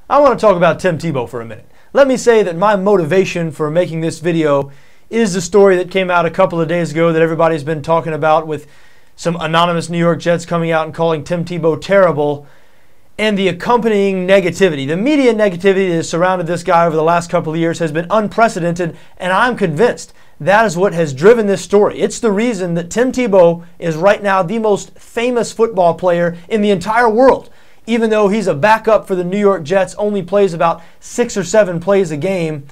I want to talk about Tim Tebow for a minute. Let me say that my motivation for making this video is the story that came out a couple of days ago that everybody's been talking about, with some anonymous New York Jets coming out and calling Tim Tebow terrible, and the accompanying negativity. The media negativity that has surrounded this guy over the last couple of years has been unprecedented, and I'm convinced that is what has driven this story. It's the reason that Tim Tebow is right now the most famous football player in the entire world. Even though he's a backup for the New York Jets, only plays about 6 or 7 plays a game.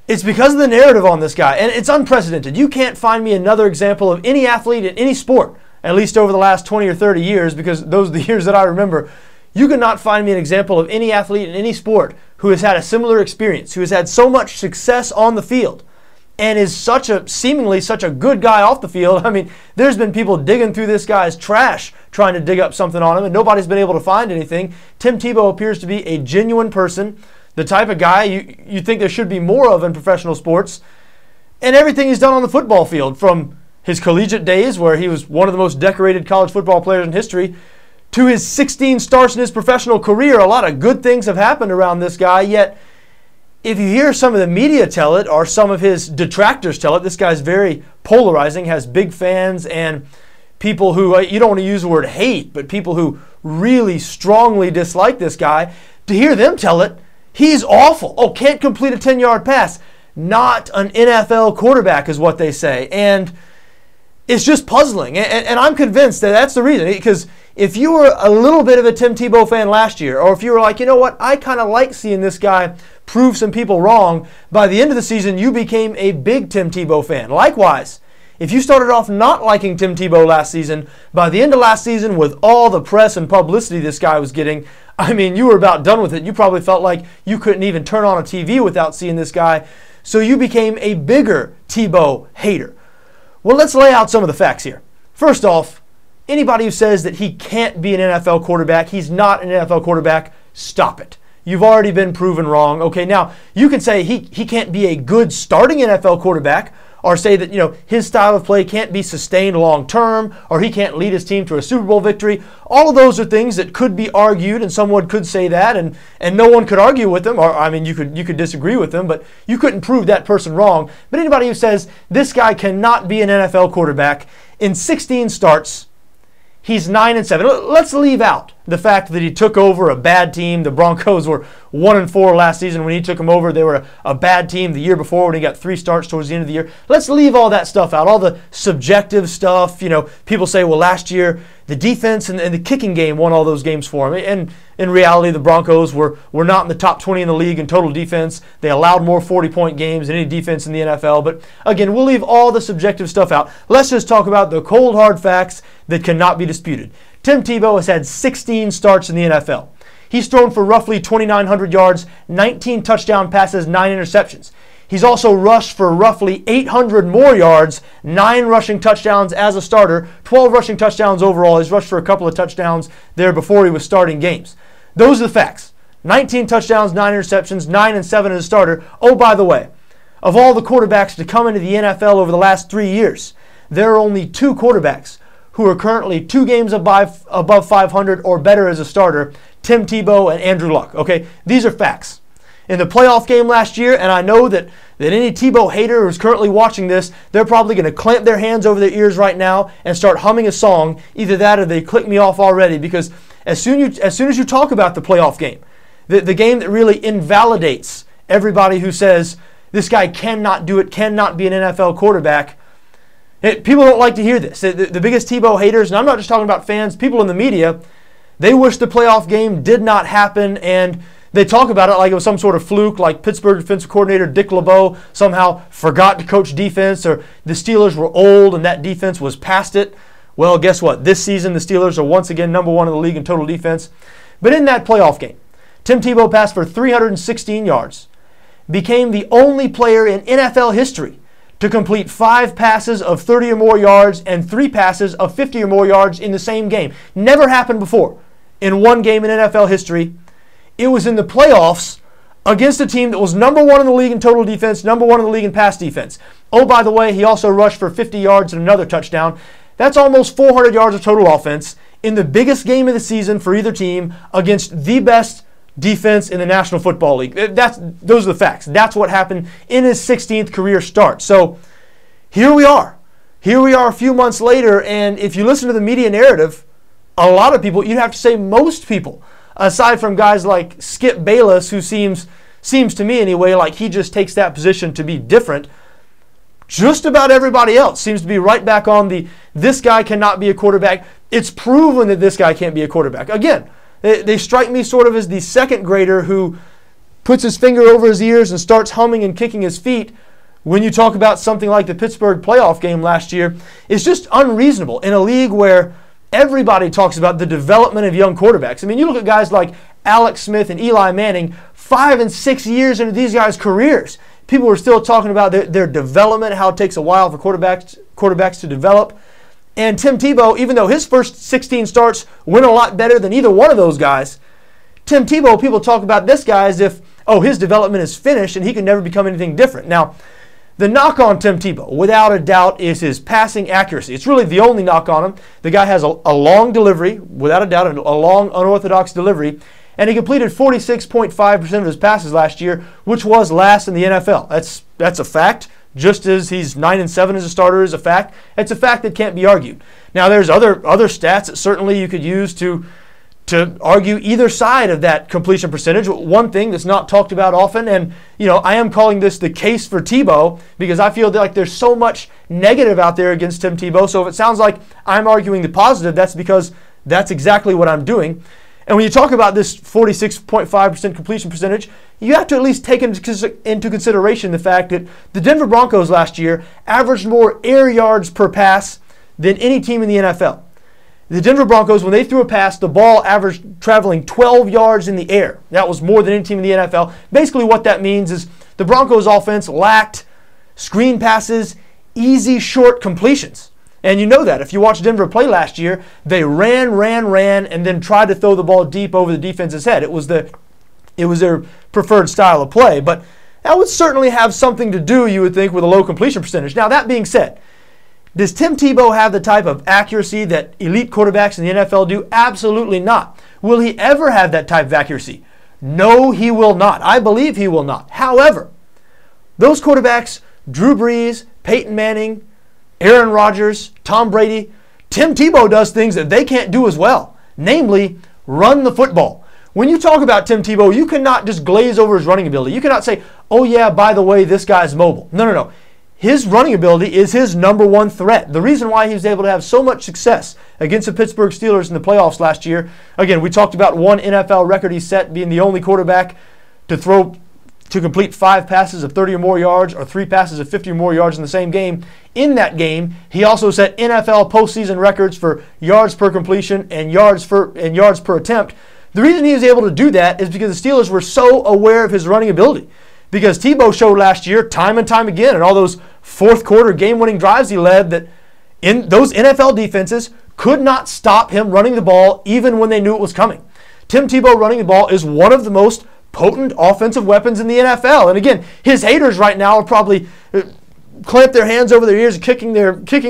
It's because of the narrative on this guy, and it's unprecedented. You can't find me another example of any athlete in any sport, at least over the last 20 or 30 years, because those are the years that I remember. You could not find me an example of any athlete in any sport who has had a similar experience, who has had so much success on the field, and is seemingly such a good guy off the field. I mean, there's been people digging through this guy's trash trying to dig up something on him, and nobody's been able to find anything. Tim Tebow appears to be a genuine person, the type of guy you think there should be more of in professional sports, and everything he's done on the football field, from his collegiate days where he was one of the most decorated college football players in history, to his 16 starts in his professional career. A lot of good things have happened around this guy, yet if you hear some of the media tell it, or some of his detractors tell it, this guy's very polarizing, has big fans, and people who, you don't want to use the word hate, but people who really strongly dislike this guy, to hear them tell it, he's awful. Oh, can't complete a 10-yard pass. Not an NFL quarterback is what they say. And it's just puzzling. And I'm convinced that that's the reason. Because if you were a little bit of a Tim Tebow fan last year, or if you were like, you know what, I kind of like seeing this guy prove some people wrong, by the end of the season, you became a big Tim Tebow fan. Likewise, if you started off not liking Tim Tebow last season, by the end of last season, with all the press and publicity this guy was getting, I mean, you were about done with it. You probably felt like you couldn't even turn on a TV without seeing this guy. So you became a bigger Tebow hater. Well, let's lay out some of the facts here. First off, anybody who says that he can't be an NFL quarterback, he's not an NFL quarterback, stop it. You've already been proven wrong. Okay, now you can say he can't be a good starting NFL quarterback, or say that, you know, his style of play can't be sustained long term, or he can't lead his team to a Super Bowl victory. All of those are things that could be argued, and someone could say that, and no one could argue with them, or I mean, you could disagree with them, but you couldn't prove that person wrong. But anybody who says this guy cannot be an NFL quarterback, in 16 starts, he's 9-7. Let's leave out the fact that he took over a bad team. The Broncos were 1-4 last season when he took them over. They were a bad team the year before when he got 3 starts towards the end of the year. Let's leave all that stuff out, all the subjective stuff. You know, people say, well, last year the defense and the kicking game won all those games for him. And in reality, the Broncos were not in the top 20 in the league in total defense. They allowed more 40-point games than any defense in the NFL. But again, we'll leave all the subjective stuff out. Let's just talk about the cold, hard facts that cannot be disputed. Tim Tebow has had 16 starts in the NFL. He's thrown for roughly 2,900 yards, 19 touchdown passes, 9 interceptions. He's also rushed for roughly 800 more yards, 9 rushing touchdowns as a starter, 12 rushing touchdowns overall. He's rushed for a couple of touchdowns there before he was starting games. Those are the facts. 19 touchdowns, 9 interceptions, 9 and 7 as a starter. Oh, by the way, of all the quarterbacks to come into the NFL over the last 3 years, there are only 2 quarterbacks who are currently 2 games above 500 or better as a starter, Tim Tebow and Andrew Luck. Okay, these are facts. In the playoff game last year, and I know that any Tebow hater who's currently watching this, they're probably going to clamp their hands over their ears right now and start humming a song. Either that or they click me off already, because as soon as you talk about the playoff game, the game that really invalidates everybody who says this guy cannot do it, cannot be an NFL quarterback, people don't like to hear this. The biggest Tebow haters, and I'm not just talking about fans, people in the media, they wish the playoff game did not happen, and they talk about it like it was some sort of fluke, like Pittsburgh defensive coordinator Dick LeBeau somehow forgot to coach defense, or the Steelers were old and that defense was past it. Well, guess what? This season, the Steelers are once again number 1 in the league in total defense. But in that playoff game, Tim Tebow passed for 316 yards, became the only player in NFL history to complete 5 passes of 30 or more yards and 3 passes of 50 or more yards in the same game. Never happened before in one game in NFL history. It was in the playoffs against a team that was number 1 in the league in total defense, number 1 in the league in pass defense. Oh, by the way, he also rushed for 50 yards and another touchdown. That's almost 400 yards of total offense in the biggest game of the season for either team against the best defense in the National Football League. Those are the facts. That's what happened in his 16th career start. So here we are. Here we are a few months later, and if you listen to the media narrative, a lot of people, you'd have to say most people, aside from guys like Skip Bayless, who seems to me anyway like he just takes that position to be different, just about everybody else seems to be right back on this guy cannot be a quarterback. It's proven that this guy can't be a quarterback. Again, they strike me sort of as the second grader who puts his finger over his ears and starts humming and kicking his feet when you talk about something like the Pittsburgh playoff game last year. It's just unreasonable in a league where everybody talks about the development of young quarterbacks. I mean, you look at guys like Alex Smith and Eli Manning, 5 and 6 years into these guys' careers. People are still talking about their development, how it takes a while for quarterbacks to develop. And Tim Tebow, even though his first 16 starts went a lot better than either one of those guys, Tim Tebow, people talk about this guy as if, oh, his development is finished and he can never become anything different. Now, the knock on Tim Tebow, without a doubt, is his passing accuracy. It's really the only knock on him. The guy has a long delivery, without a doubt, a long, unorthodox delivery, and he completed 46.5% of his passes last year, which was last in the NFL. That's a fact, just as he's 9-7 as a starter is a fact. It's a fact that can't be argued. Now, there's other stats that certainly you could use to argue either side of that completion percentage. One thing that's not talked about often, and I am calling this the case for Tebow because I feel like there's so much negative out there against Tim Tebow. So if it sounds like I'm arguing the positive, that's because that's exactly what I'm doing. And when you talk about this 46.5% completion percentage, you have to at least take into consideration the fact that the Denver Broncos last year averaged more air yards per pass than any team in the NFL. The Denver Broncos, when they threw a pass, the ball averaged traveling 12 yards in the air. That was more than any team in the NFL. Basically what that means is the Broncos offense lacked screen passes, easy short completions. And you know that. If you watched Denver play last year, they ran, and then tried to throw the ball deep over the defense's head. It was their preferred style of play. But that would certainly have something to do, you would think, with a low completion percentage. Now, that being said, does Tim Tebow have the type of accuracy that elite quarterbacks in the NFL do? Absolutely not. Will he ever have that type of accuracy? No, he will not. I believe he will not. However, those quarterbacks, Drew Brees, Peyton Manning, Aaron Rodgers, Tom Brady, Tim Tebow does things that they can't do as well, namely run the football. When you talk about Tim Tebow, you cannot just glaze over his running ability. You cannot say, oh yeah, by the way, this guy's mobile. No. His running ability is his number one threat. The reason why he was able to have so much success against the Pittsburgh Steelers in the playoffs last year, again, we talked about one NFL record he set, being the only quarterback to complete 5 passes of 30 or more yards or 3 passes of 50 or more yards in the same game. In that game, he also set NFL postseason records for yards per completion and yards per attempt. The reason he was able to do that is because the Steelers were so aware of his running ability. Because Tebow showed last year, time and time again, in all those fourth quarter game-winning drives he led, that in those NFL defenses could not stop him running the ball even when they knew it was coming. Tim Tebow running the ball is one of the most potent offensive weapons in the NFL. And again, his haters right now are probably clamp their hands over their ears and kicking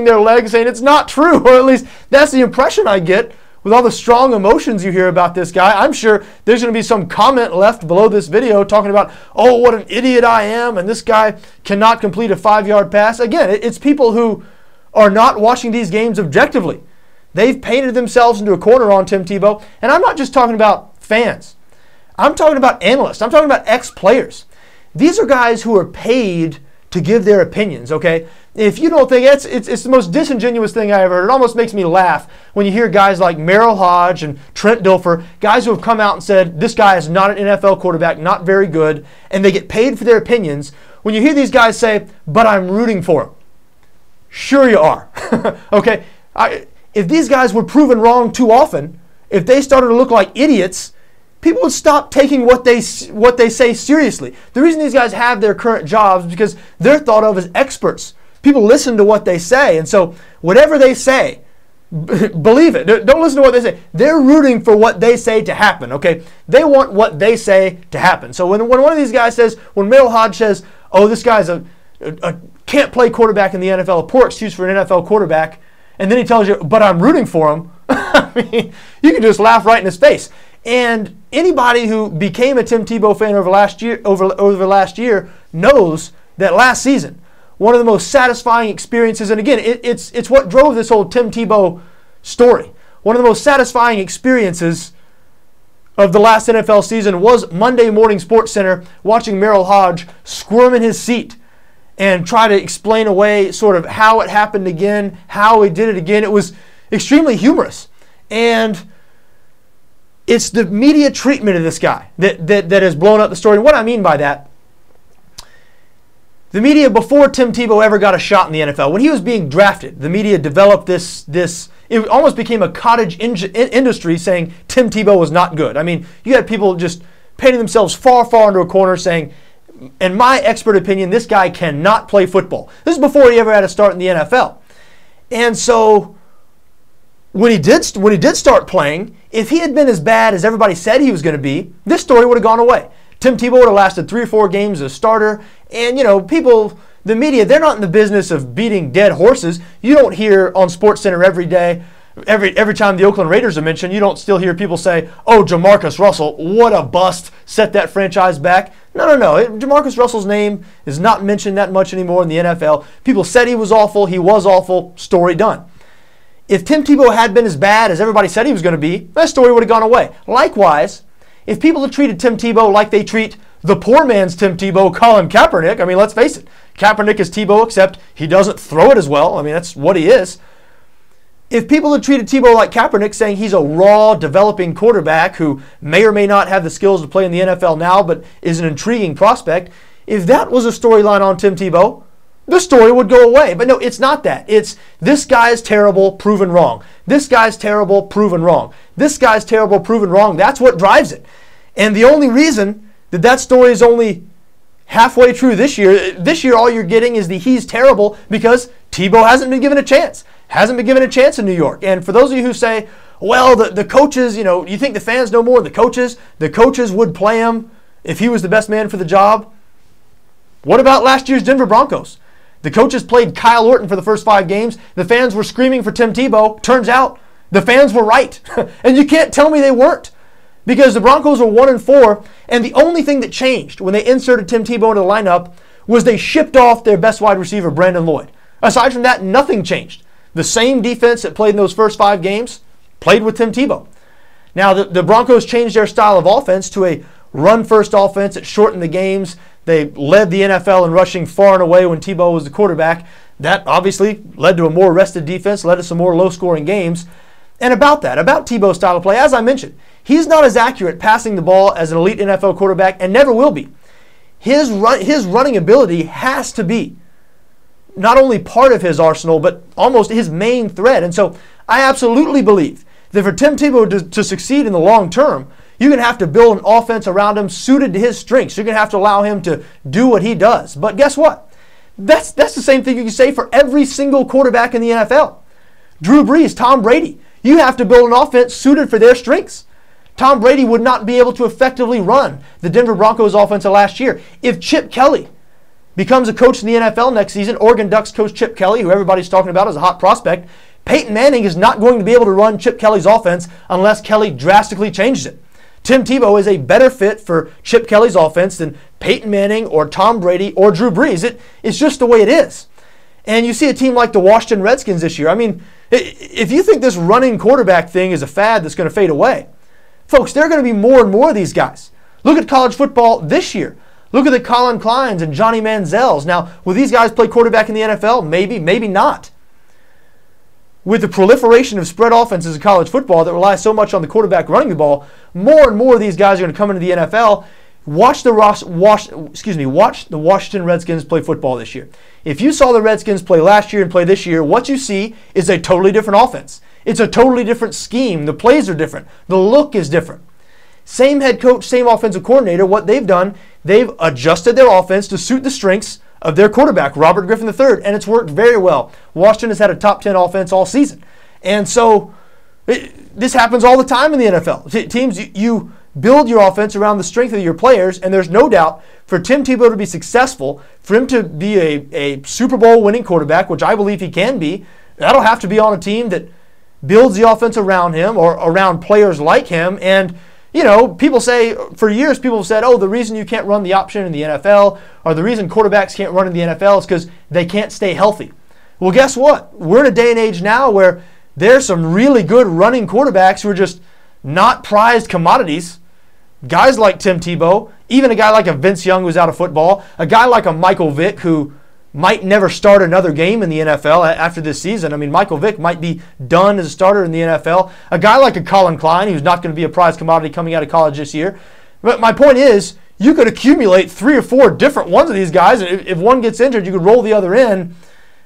their legs, saying it's not true, or at least that's the impression I get with all the strong emotions you hear about this guy. I'm sure there's going to be some comment left below this video talking about, oh, what an idiot I am, and this guy cannot complete a 5-yard pass. Again, it's people who are not watching these games objectively. They've painted themselves into a corner on Tim Tebow, and I'm not just talking about fans. I'm talking about analysts. I'm talking about ex-players. These are guys who are paid to give their opinions, okay? If you don't think it's the most disingenuous thing I ever heard. It almost makes me laugh when you hear guys like Merrill Hodge and Trent Dilfer, guys who have come out and said, this guy is not an NFL quarterback, not very good, and they get paid for their opinions. When you hear these guys say, but I'm rooting for him. Sure you are, okay? If these guys were proven wrong too often, if they started to look like idiots, people would stop taking what they say seriously. The reason these guys have their current jobs is because they're thought of as experts. People listen to what they say, and so whatever they say, believe it. Don't listen to what they say. They're rooting for what they say to happen, okay? They want what they say to happen. So when one of these guys says, when Merrill Hodge says, oh, this guy's a can't play quarterback in the NFL, a poor excuse for an NFL quarterback, and then he tells you, but I'm rooting for him, I mean, you can just laugh right in his face. And anybody who became a Tim Tebow fan over last year knows that last season, one of the most satisfying experiences, and again, it's what drove this whole Tim Tebow story. One of the most satisfying experiences of the last NFL season was Monday morning Sports Center watching Merrill Hodge squirm in his seat and try to explain away sort of how it happened again, how he did it again. It was extremely humorous. And it's the media treatment of this guy that has blown up the story. And what I mean by that, the media, before Tim Tebow ever got a shot in the NFL, when he was being drafted, the media developed this it almost became a cottage industry saying Tim Tebow was not good. I mean, you had people just painting themselves far into a corner saying, in my expert opinion, this guy cannot play football. This is before he ever had a start in the NFL. And so when he did start playing, if he had been as bad as everybody said he was going to be, this story would have gone away. Tim Tebow would have lasted 3 or 4 games as a starter. And, you know, people, the media, they're not in the business of beating dead horses. You don't hear on SportsCenter every day, every time the Oakland Raiders are mentioned, you don't still hear people say, oh, Jamarcus Russell, what a bust, set that franchise back. No. Jamarcus Russell's name is not mentioned that much anymore in the NFL. People said he was awful, story done. If Tim Tebow had been as bad as everybody said he was going to be, that story would have gone away. Likewise, if people had treated Tim Tebow like they treat the poor man's Tim Tebow, Colin Kaepernick, I mean, let's face it, Kaepernick is Tebow, except he doesn't throw it as well. I mean, that's what he is. If people had treated Tebow like Kaepernick, saying he's a raw, developing quarterback who may or may not have the skills to play in the NFL now, but is an intriguing prospect, if that was a storyline on Tim Tebow, the story would go away. But no, it's not that. It's this guy's terrible, proven wrong. This guy's terrible, proven wrong. This guy's terrible, proven wrong. That's what drives it. And the only reason that story is only halfway true this year all you're getting is the he's terrible because Tebow hasn't been given a chance. Hasn't been given a chance in New York. And for those of you who say, well, the coaches, you think the fans know more than the coaches would play him if he was the best man for the job. What about last year's Denver Broncos? The coaches played Kyle Orton for the first 5 games. The fans were screaming for Tim Tebow. Turns out the fans were right. And you can't tell me they weren't. Because the Broncos were 1-4, and the only thing that changed when they inserted Tim Tebow into the lineup was they shipped off their best wide receiver, Brandon Lloyd. Aside from that, nothing changed. The same defense that played in those first 5 games played with Tim Tebow. Now, the Broncos changed their style of offense to a run-first offense. It shortened the games. They led the NFL in rushing far and away when Tebow was the quarterback. That obviously led to a more rested defense, led to some more low-scoring games. And about Tebow's style of play, as I mentioned, he's not as accurate passing the ball as an elite NFL quarterback and never will be. His running ability has to be not only part of his arsenal, but almost his main thread. And so I absolutely believe that for Tim Tebow to succeed in the long term, you're going to have to build an offense around him suited to his strengths. You're going to have to allow him to do what he does. But guess what? That's the same thing you can say for every single quarterback in the NFL. Drew Brees, Tom Brady. You have to build an offense suited for their strengths. Tom Brady would not be able to effectively run the Denver Broncos offense of last year. If Chip Kelly becomes a coach in the NFL next season, Oregon Ducks coach Chip Kelly, who everybody's talking about as a hot prospect, Peyton Manning is not going to be able to run Chip Kelly's offense unless Kelly drastically changes it. Tim Tebow is a better fit for Chip Kelly's offense than Peyton Manning or Tom Brady or Drew Brees. It's just the way it is. And you see a team like the Washington Redskins this year. I mean, if you think this running quarterback thing is a fad that's going to fade away, folks, there are going to be more and more of these guys. Look at college football this year. Look at the Colin Kleins and Johnny Manziels. Now, will these guys play quarterback in the NFL? Maybe, maybe not. With the proliferation of spread offenses in college football that rely so much on the quarterback running the ball, more and more of these guys are going to come into the NFL. Watch the Washington Redskins play football this year. If you saw the Redskins play last year and play this year, what you see is a totally different offense. It's a totally different scheme. The plays are different. The look is different. Same head coach, same offensive coordinator. What they've done, they've adjusted their offense to suit the strengths of their quarterback, Robert Griffin III, and it's worked very well. Washington has had a top 10 offense all season. And so this happens all the time in the NFL. Teams, you build your offense around the strength of your players, and there's no doubt for Tim Tebow to be successful, for him to be a Super Bowl winning quarterback, which I believe he can be, that'll have to be on a team that builds the offense around him or around players like him. And you know, people say, for years people have said, oh, the reason you can't run the option in the NFL, or the reason quarterbacks can't run in the NFL is because they can't stay healthy. Well, guess what? We're in a day and age now where there's some really good running quarterbacks who are just not prized commodities. Guys like Tim Tebow, even a guy like a Vince Young who's out of football, a guy like a Michael Vick who might never start another game in the NFL after this season. I mean, Michael Vick might be done as a starter in the NFL. A guy like a Colin Klein who's not going to be a prized commodity coming out of college this year. But my point is, you could accumulate 3 or 4 different ones of these guys, and if one gets injured, you could roll the other in.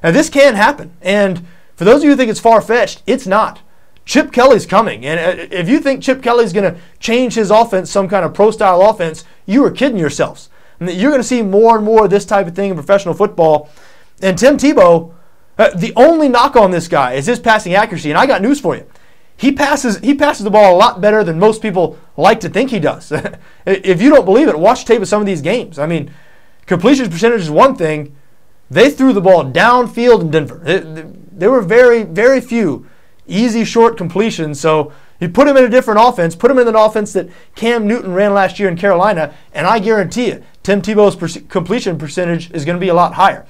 And this can happen. And for those of you who think it's far-fetched, it's not. Chip Kelly's coming. And if you think Chip Kelly's going to change his offense, some kind of pro-style offense, you are kidding yourselves. And you're going to see more and more of this type of thing in professional football. And Tim Tebow, the only knock on this guy is his passing accuracy. And I got news for you. He passes the ball a lot better than most people like to think he does. If you don't believe it, watch tape of some of these games. I mean, completion percentage is one thing. They threw the ball downfield in Denver. There were very, very few easy, short completions. So you put him in a different offense, put him in an offense that Cam Newton ran last year in Carolina, and I guarantee you, Tim Tebow's completion percentage is going to be a lot higher.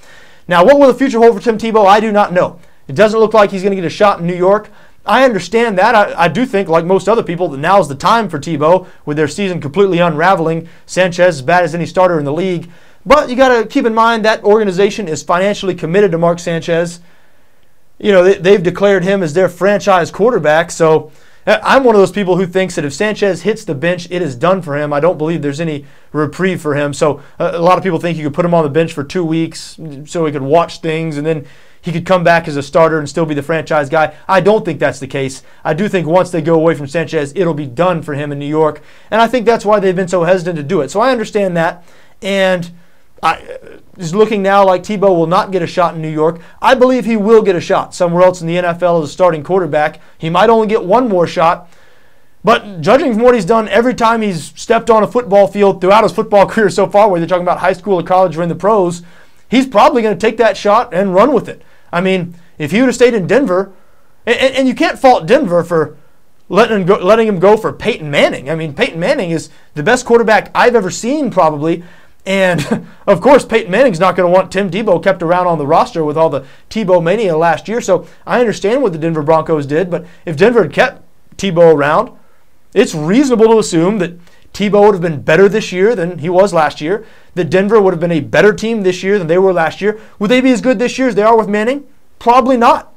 Now, what will the future hold for Tim Tebow? I do not know. It doesn't look like he's going to get a shot in New York. I understand that. I do think, like most other people, that now's the time for Tebow with their season completely unraveling. Sanchez as bad as any starter in the league. But you got to keep in mind that organization is financially committed to Mark Sanchez. You know, they've declared him as their franchise quarterback. So I'm one of those people who thinks that if Sanchez hits the bench, it is done for him. I don't believe there's any reprieve for him. So a lot of people think you could put him on the bench for 2 weeks so he could watch things and then he could come back as a starter and still be the franchise guy. I don't think that's the case. I do think once they go away from Sanchez, it'll be done for him in New York. And I think that's why they've been so hesitant to do it. So I understand that. And it's looking now like Tebow will not get a shot in New York. I believe he will get a shot somewhere else in the NFL as a starting quarterback. He might only get one more shot. But judging from what he's done every time he's stepped on a football field throughout his football career so far, whether you're talking about high school or college or in the pros, he's probably going to take that shot and run with it. I mean, if he would have stayed in Denver, and you can't fault Denver for letting him go for Peyton Manning. I mean, Peyton Manning is the best quarterback I've ever seen probably. And, of course, Peyton Manning's not going to want Tim Tebow kept around on the roster with all the Tebow mania last year. So I understand what the Denver Broncos did. But if Denver had kept Tebow around, it's reasonable to assume that Tebow would have been better this year than he was last year, that Denver would have been a better team this year than they were last year. Would they be as good this year as they are with Manning? Probably not.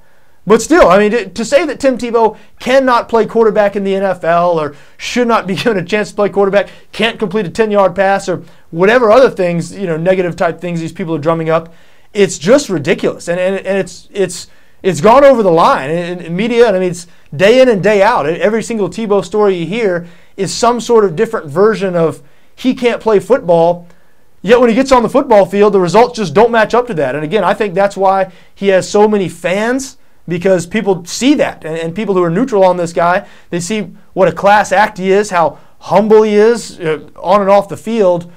But still, I mean, to say that Tim Tebow cannot play quarterback in the NFL or should not be given a chance to play quarterback, can't complete a 10-yard pass or whatever other things, you know, negative type things these people are drumming up, it's just ridiculous. And it's gone over the line. In media, I mean, it's day in and day out. Every single Tebow story you hear is some sort of different version of he can't play football. Yet when he gets on the football field, the results just don't match up to that. And again, I think that's why he has so many fans, because people see that. And people who are neutral on this guy, they see what a class act he is, how humble he is on and off the field,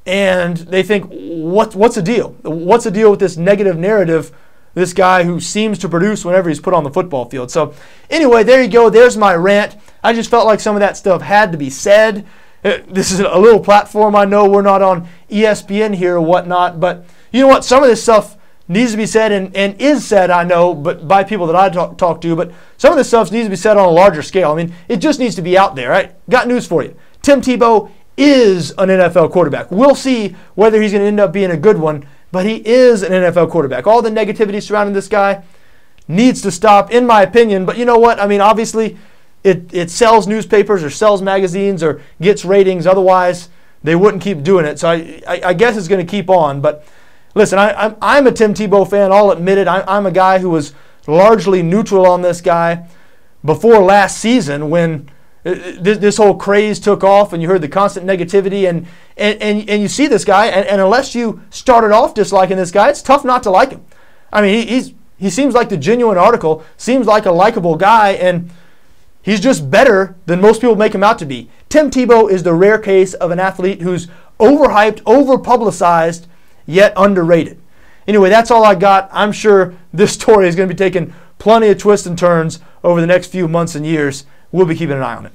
and they think, what's the deal? What's the deal with this negative narrative, this guy who seems to produce whenever he's put on the football field? So anyway, there you go. There's my rant. I just felt like some of that stuff had to be said. This is a little platform. I know we're not on ESPN here or whatnot, but you know what? Some of this stuff needs to be said and is said, I know, but by people that I talk to. But some of this stuff needs to be said on a larger scale. I mean, it just needs to be out there. Right? Got news for you. Tim Tebow is an NFL quarterback. We'll see whether he's going to end up being a good one, but he is an NFL quarterback. All the negativity surrounding this guy needs to stop, in my opinion. But you know what? I mean, obviously, it sells newspapers or sells magazines or gets ratings. Otherwise, they wouldn't keep doing it. So I guess it's going to keep on. But listen, I'm a Tim Tebow fan. I'll admit it. I'm a guy who was largely neutral on this guy before last season when this whole craze took off and you heard the constant negativity and you see this guy and unless you started off disliking this guy, it's tough not to like him. I mean, he seems like the genuine article, seems like a likable guy, and he's just better than most people make him out to be. Tim Tebow is the rare case of an athlete who's overhyped, overpublicized, yet underrated. Anyway, that's all I got. I'm sure this story is going to be taking plenty of twists and turns over the next few months and years. We'll be keeping an eye on it.